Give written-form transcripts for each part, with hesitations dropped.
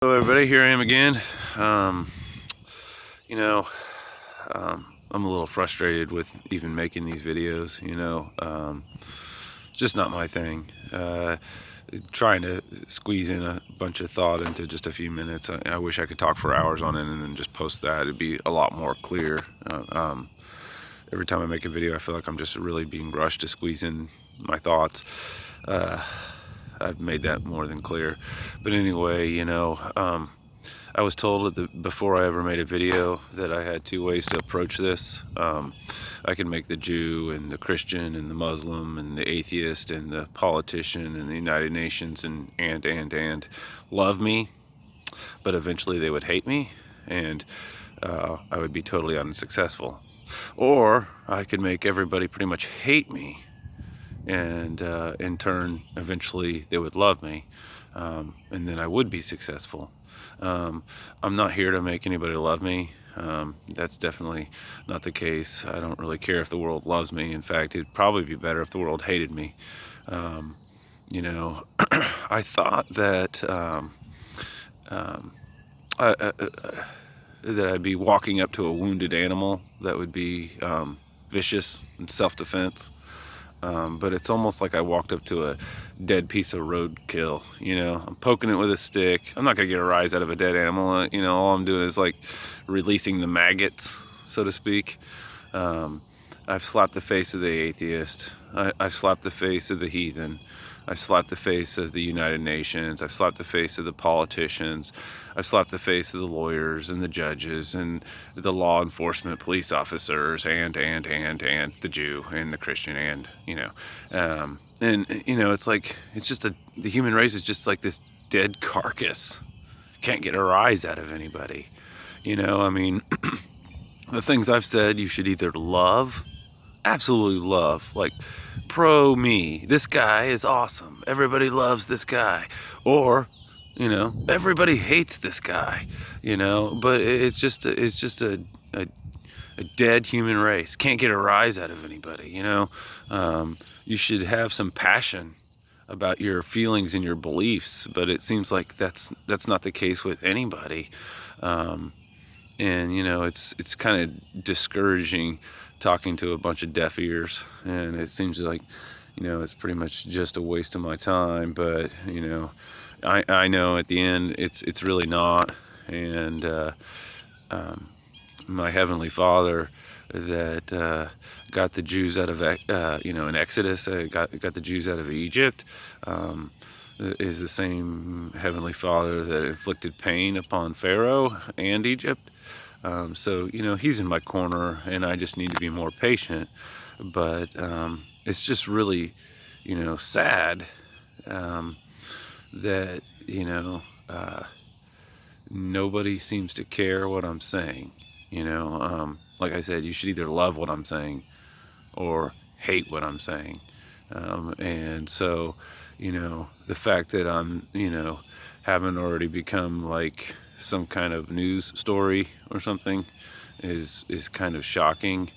Hello everybody, here I am again. Um, you know, I'm a little frustrated with even making these videos, it's just not my thing. Trying to squeeze in a bunch of thought into just a few minutes. I wish I could talk for hours on it and then just post that. It'd be a lot more clear. Every time I make a video, I feel like I'm just really being rushed to squeeze in my thoughts. Uh, I've made that more than clear. But anyway, I was told that before I ever made a video that I had two ways to approach this. I can make the Jew and the Christian and the Muslim and the atheist and the politician and the United Nations and love me, but eventually they would hate me, and I would be totally unsuccessful. Or I could make everybody pretty much hate me, and in turn, eventually they would love me, and then I would be successful. I'm not here to make anybody love me. That's definitely not the case. I don't really care if the world loves me. In fact, it'd probably be better if the world hated me. Um, I thought that I, that I'd be walking up to a wounded animal that would be vicious and self-defense. But it's almost like I walked up to a dead piece of roadkill. I'm poking it with a stick. I'm not gonna get a rise out of a dead animal. All I'm doing is like releasing the maggots, so to speak. I've slapped the face of the atheist. I've slapped the face of the heathen. I've slapped the face of the United Nations. I've slapped the face of the politicians. I've slapped the face of the lawyers and the judges and the law enforcement police officers and the Jew and the Christian it's like, the human race is just like this dead carcass. Can't get a rise out of anybody. The things I've said, you should either love, absolutely love, like pro me, this guy is awesome, everybody loves this guy, or everybody hates this guy, but it's just a dead human race. Can't get a rise out of anybody. You should have some passion about your feelings and your beliefs, but it seems like that's not the case with anybody. And it's kind of discouraging talking to a bunch of deaf ears, and it seems like it's pretty much just a waste of my time. But I know at the end it's really not. And my heavenly Father that got the Jews out of in Exodus, got the Jews out of Egypt, is the same heavenly Father that inflicted pain upon Pharaoh and Egypt. So he's in my corner, and I just need to be more patient. But it's just really sad that nobody seems to care what I'm saying. Like I said, you should either love what I'm saying or hate what I'm saying. And so the fact that I'm haven't already become like some kind of news story or something is kind of shocking.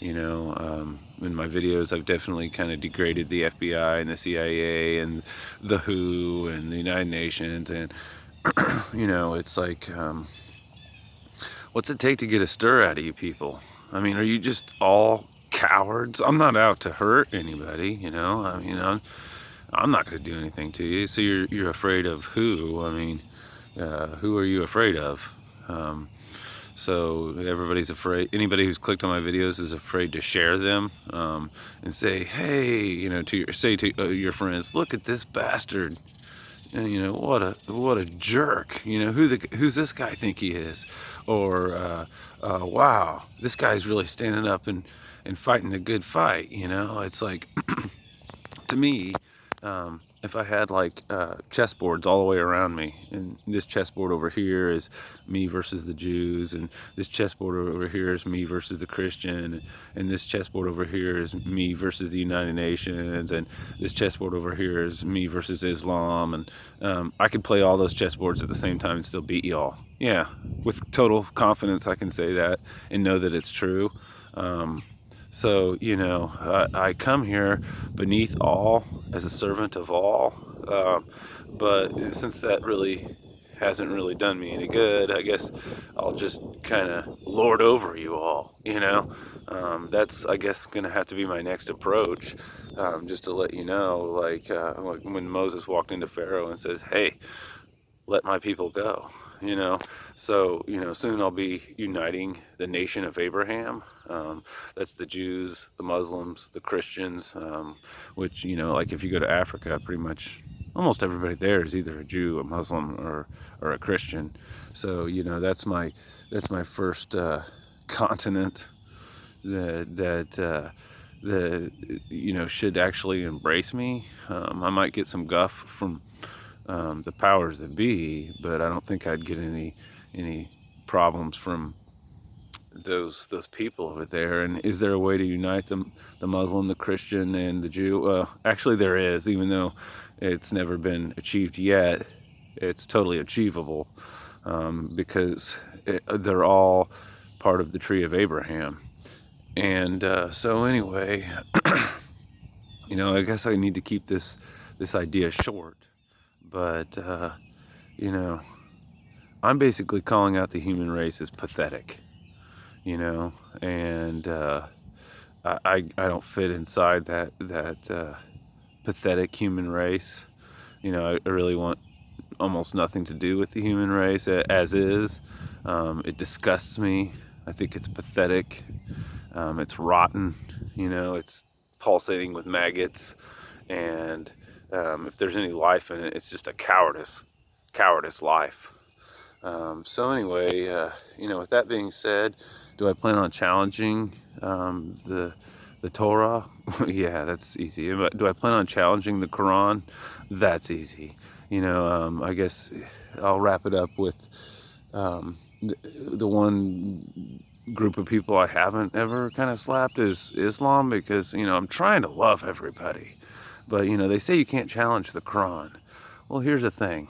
In my videos, I've definitely kind of degraded the FBI and the CIA and the WHO and the United Nations, and it's like, what's it take to get a stir out of you people? I mean, are you just all cowards? I'm not out to hurt anybody, I'm not going to do anything to you. So you're afraid of who? I mean, who are you afraid of? So everybody's afraid. Anybody who's clicked on my videos is afraid to share them, and say, hey, to your friends, look at this bastard. And, what a jerk. Who's this guy think he is? Or wow, this guy's really standing up and fighting the good fight. It's like, to me, if I had like chessboards all the way around me, and this chessboard over here is me versus the Jews, and this chessboard over here is me versus the Christian, and this chessboard over here is me versus the United Nations, and this chessboard over here is me versus Islam, and I could play all those chessboards at the same time and still beat y'all. Yeah, with total confidence I can say that and know that it's true. So, I come here beneath all, as a servant of all. But since that really hasn't really done me any good. I guess I'll just kind of lord over you all, you know. That's, I guess, gonna have to be my next approach. Just to let you know, like when Moses walked into Pharaoh and says, "Hey, let my people go," you know. So, soon I'll be uniting the nation of Abraham. That's the Jews, the Muslims, the Christians, which, like if you go to Africa, pretty much almost everybody there is either a Jew, a Muslim, or a Christian. So, that's my first continent that should actually embrace me. I might get some guff from the powers that be, but I don't think I'd get any problems from those people over there. And is there a way to unite the Muslim, the Christian, and the Jew? Actually, there is, even though it's never been achieved yet. It's totally achievable, because they're all part of the tree of Abraham. And so anyway, I guess I need to keep this idea short. But I'm basically calling out the human race as pathetic, and I don't fit inside that pathetic human race. I really want almost nothing to do with the human race as is. It disgusts me. I think it's pathetic. It's rotten. It's pulsating with maggots, and if there's any life in it, it's just a cowardice life. So anyway, with that being said, do I plan on challenging the Torah? Yeah, that's easy. Do I plan on challenging the Quran? That's easy. I guess I'll wrap it up with the one group of people I haven't ever kind of slapped is Islam, because I'm trying to love everybody, but they say you can't challenge the Quran. Well, here's the thing.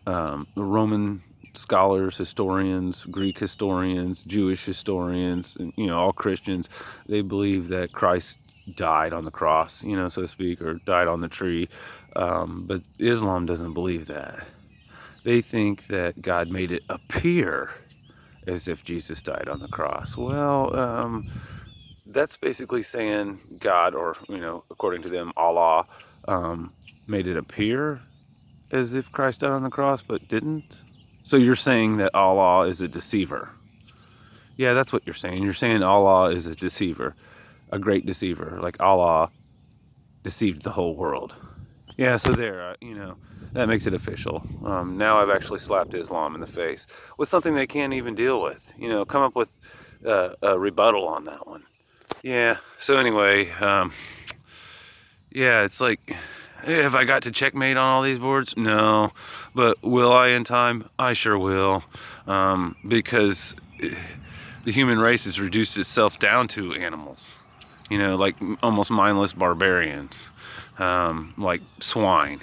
The Roman scholars, historians, Greek historians, Jewish historians, and, all Christians, they believe that Christ died on the cross, so to speak, or died on the tree. But Islam doesn't believe that. They think that God made it appear as if Jesus died on the cross. Well, that's basically saying God, or, according to them, Allah, made it appear as if Christ died on the cross, but didn't. So you're saying that Allah is a deceiver. Yeah, that's what you're saying. You're saying Allah is a deceiver, a great deceiver, like Allah deceived the whole world. Yeah, so there, that makes it official. Now I've actually slapped Islam in the face with something they can't even deal with. Come up with a rebuttal on that one. Yeah, so anyway, yeah, it's like, have I got to checkmate on all these boards? No, but will I in time? I sure will, because the human race has reduced itself down to animals, like almost mindless barbarians, like swine.